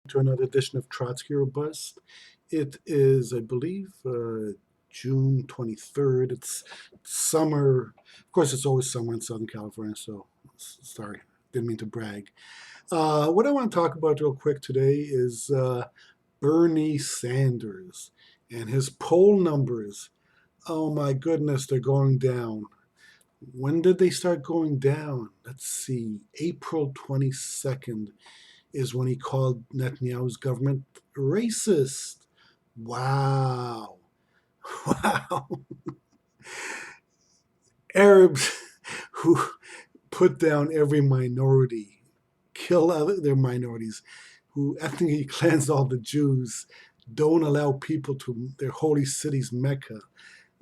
To another edition of Trotsky or Bust. It is, I believe, June 23rd. It's summer. Of course, it's always summer in Southern California, so sorry, didn't mean to brag. What I want to talk about real quick today is Bernie Sanders and his poll numbers. Oh my goodness, they're going down. When did they start going down? Let's see, April 22nd is when he called Netanyahu's government racist. Wow. Wow. Arabs who put down every minority, kill other minorities, who ethnically cleanse all the Jews, don't allow people to their holy cities, Mecca,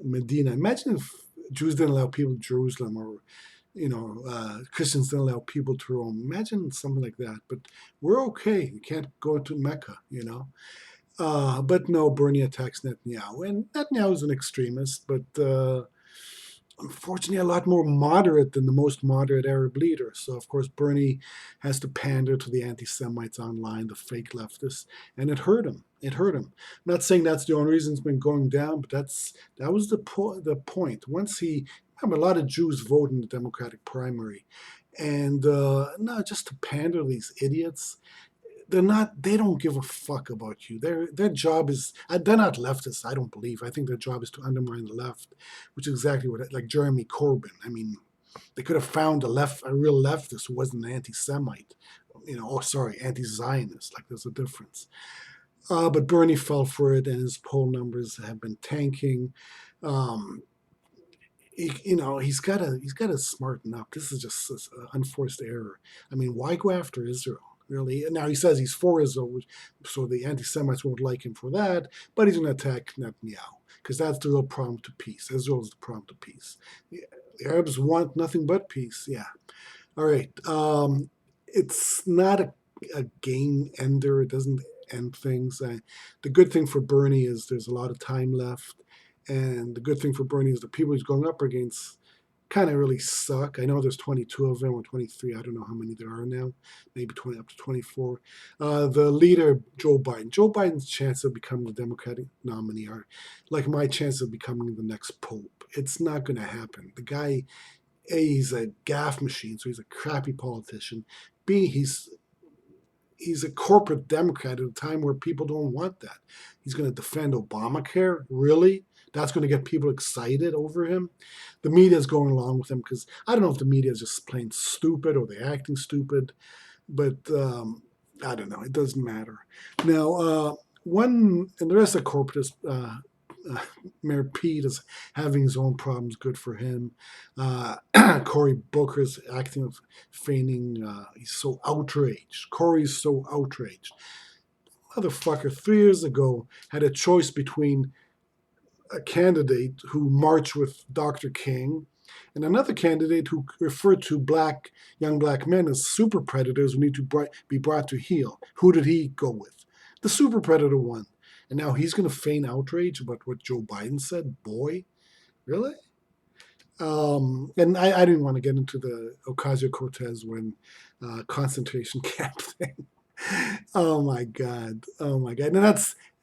Medina. Imagine if Jews didn't allow people to Jerusalem, or Christians didn't allow people to Rome. Imagine something like that. But we're okay. You can't go to Mecca. But no, Bernie attacks Netanyahu. And Netanyahu is an extremist, but unfortunately a lot more moderate than the most moderate Arab leader. So, of course, Bernie has to pander to the anti-Semites online, the fake leftists, and it hurt him. It hurt him. I'm not saying that's the only reason it's been going down, but that was the point. Once remember, a lot of Jews vote in the Democratic primary. And no, just to pander to these idiots, they don't give a fuck about you. Their job is, they're not leftists, I don't believe. I think their job is to undermine the left, which is exactly like Jeremy Corbyn. I mean, they could have found a real leftist who wasn't an anti-Semite, anti-Zionist. Like, there's a difference. But Bernie fell for it, and his poll numbers have been tanking. He's got to smarten up. This is just an unforced error. I mean, why go after Israel? Really? Now he says he's for Israel, so the anti-Semites won't like him for that, but he's going to attack Netanyahu, because that's the real problem to peace. Israel is the problem to peace. The Arabs want nothing but peace. Yeah. All right. It's not a game ender. It doesn't end things. The good thing for Bernie is there's a lot of time left, and the good thing for Bernie is the people he's going up against kind of really suck. I know there's 22 of them, or 23. I don't know how many there are now. Maybe 20, up to 24. The leader, Joe Biden. Joe Biden's chance of becoming the Democratic nominee are like my chance of becoming the next pope. It's not going to happen. The guy, A, he's a gaffe machine, so he's a crappy politician. B, he's a corporate Democrat at a time where people don't want that. He's going to defend Obamacare? Really? That's going to get people excited over him? The media is going along with him because I don't know if the media is just plain stupid or they're acting stupid, but I don't know. It doesn't matter. Now, and the rest of the corporatists, Mayor Pete is having his own problems. Good for him. Cory Booker's acting, feigning. He's so outraged. Cory's so outraged. Motherfucker, 3 years ago, had a choice between a candidate who marched with Dr. King and another candidate who referred to young black men as super predators who need to be brought to heel. Who did he go with? The super predator won. And now he's going to feign outrage about what Joe Biden said? Boy, really? And I didn't want to get into the ocasio-cortez when concentration camp thing. Oh my God. Oh my God.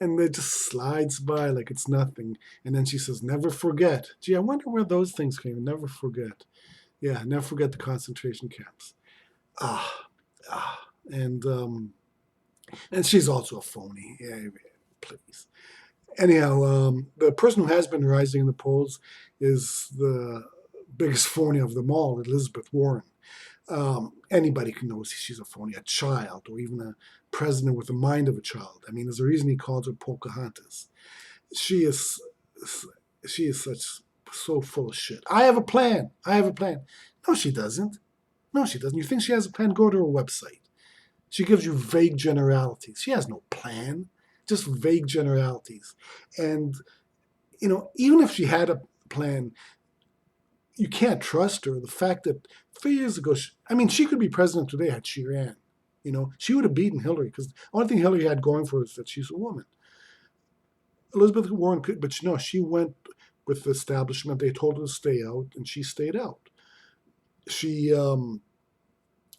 And it just slides by like it's nothing. And then she says, never forget. Gee, I wonder where those things came from. Never forget. Yeah, never forget the concentration camps. Ah, ah. And she's also a phony. Yeah, please. Anyhow, the person who has been rising in the polls is the biggest phony of them all, Elizabeth Warren. Anybody can know she's a phony, a child, or even a president with the mind of a child. I mean, there's a reason he calls her Pocahontas. She is so full of shit. I have a plan. I have a plan. No, she doesn't. No, she doesn't. You think she has a plan? Go to her website. She gives you vague generalities. She has no plan, just vague generalities. And, even if she had a plan, you can't trust her. The fact that 3 years ago, she could be president today had she ran. She would have beaten Hillary because the only thing Hillary had going for her is that she's a woman. Elizabeth Warren could, but she went with the establishment. They told her to stay out, and she stayed out. She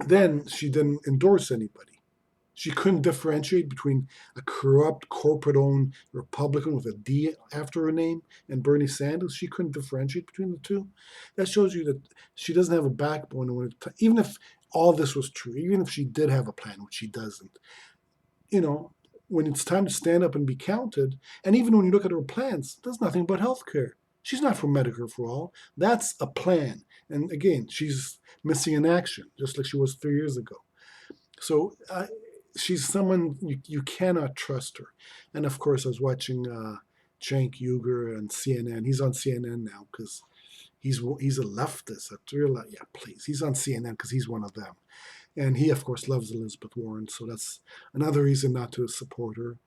didn't endorse anybody. She couldn't differentiate between a corrupt, corporate-owned Republican with a D after her name and Bernie Sanders. She couldn't differentiate between the two. That shows you that she doesn't have a backbone. Even if all this was true, even if she did have a plan, which she doesn't, you know, when it's time to stand up and be counted, and even when you look at her plans, there's nothing but health care. She's not for Medicare for all. That's a plan. And again, she's missing in action, just like she was 3 years ago. So she's someone you cannot trust her. And of course, I was watching Cenk Uygur on CNN. He's on CNN now because he's a leftist. Yeah, please. He's on CNN because he's one of them. And he, of course, loves Elizabeth Warren. So that's another reason not to support her.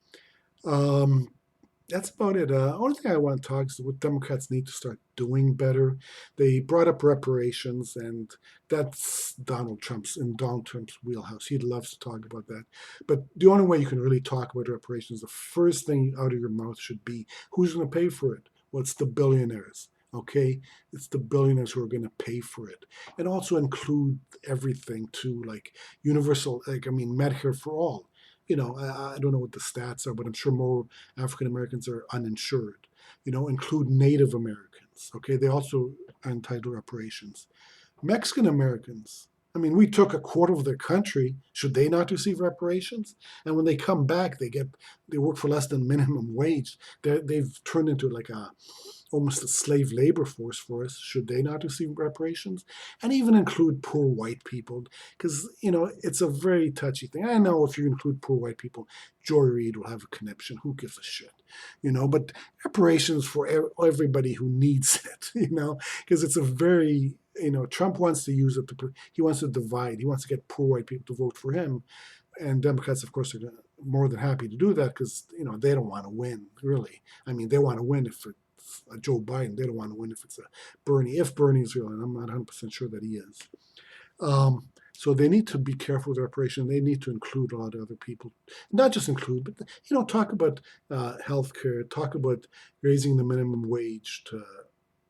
Um, that's about it. Only thing I want to talk is what Democrats need to start doing better. They brought up reparations, and that's Donald Trump's wheelhouse. He loves to talk about that. But the only way you can really talk about reparations, the first thing out of your mouth should be, who's going to pay for it? Well, it's the billionaires. Okay, it's the billionaires who are going to pay for it, and also include everything too, like universal, like I mean, Medicare for all. I don't know what the stats are, but I'm sure more African Americans are uninsured. Include Native Americans. Okay, they also are entitled to reparations. Mexican Americans. I mean, we took a quarter of their country. Should they not receive reparations? And when they come back, they work for less than minimum wage. They've turned into like almost a slave labor force for us. Should they not receive reparations? And even include poor white people, because it's a very touchy thing. I know if you include poor white people, Joy Reid will have a conniption. Who gives a shit? But reparations for everybody who needs it. Because it's a very Trump wants to use it he wants to divide. He wants to get poor white people to vote for him, and Democrats, of course, are more than happy to do that because they don't want to win. Really, I mean, they want to win if it's a Joe Biden. They don't want to win if it's a Bernie. If Bernie's real, and I'm not 100% sure that he is. So they need to be careful with reparation. They need to include a lot of other people, not just include, but talk about healthcare. Talk about raising the minimum wage to,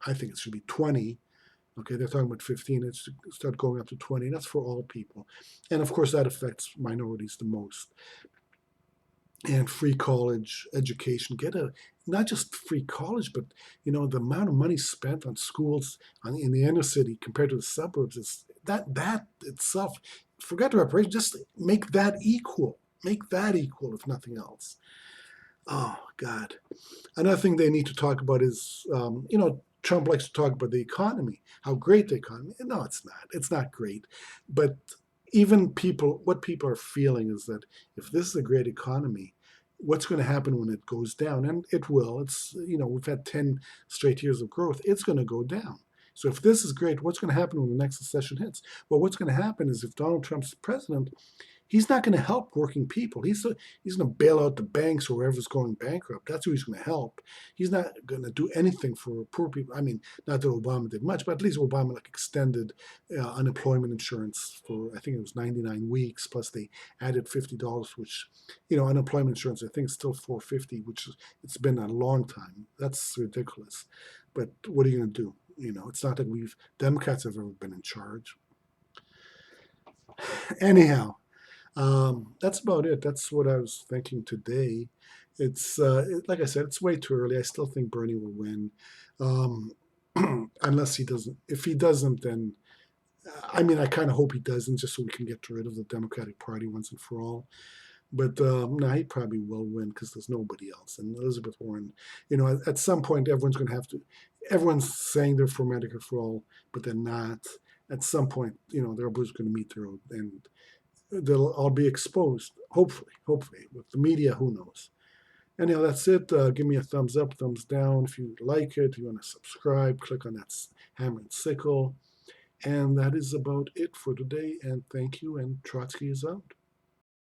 I think it should be 20. Okay, they're talking about 15. It's start going up to 20. That's for all people, and of course that affects minorities the most. And free college education. Get not just free college, but the amount of money spent on schools in the inner city compared to the suburbs is that itself. Forget the reparation. Just make that equal. Make that equal, if nothing else. Oh God. Another thing they need to talk about is, Trump likes to talk about the economy, how great the economy. No, it's not. It's not great. But even what people are feeling is that if this is a great economy, what's going to happen when it goes down? And it will. We've had 10 straight years of growth. It's going to go down. So if this is great, what's going to happen when the next recession hits? Well, what's going to happen is if Donald Trump's president, he's not going to help working people. He's going to bail out the banks or whoever's going bankrupt. That's who he's going to help. He's not going to do anything for poor people. I mean, not that Obama did much, but at least Obama extended unemployment insurance for, I think it was 99 weeks, plus they added $50, which, unemployment insurance, I think is still $450, it's been a long time. That's ridiculous. But what are you going to do? It's not that Democrats have ever been in charge. Anyhow, that's about it. That's what I was thinking today. It's like I said, it's way too early. I still think Bernie will win, um, unless he doesn't. If he doesn't, then I mean, I kind of hope he doesn't, just so we can get rid of the Democratic Party once and for all. But no, he probably will win because there's nobody else. And Elizabeth Warren, at some point, everyone's going to have to. Everyone's saying they're for Medicare for all, but they're not. At some point, they're both going to meet their own, and they'll all be exposed. Hopefully, with the media, who knows? Anyhow, that's it. Give me a thumbs up, thumbs down if you like it. If you want to subscribe, click on that hammer and sickle. And that is about it for today. And thank you. And Trotsky is out.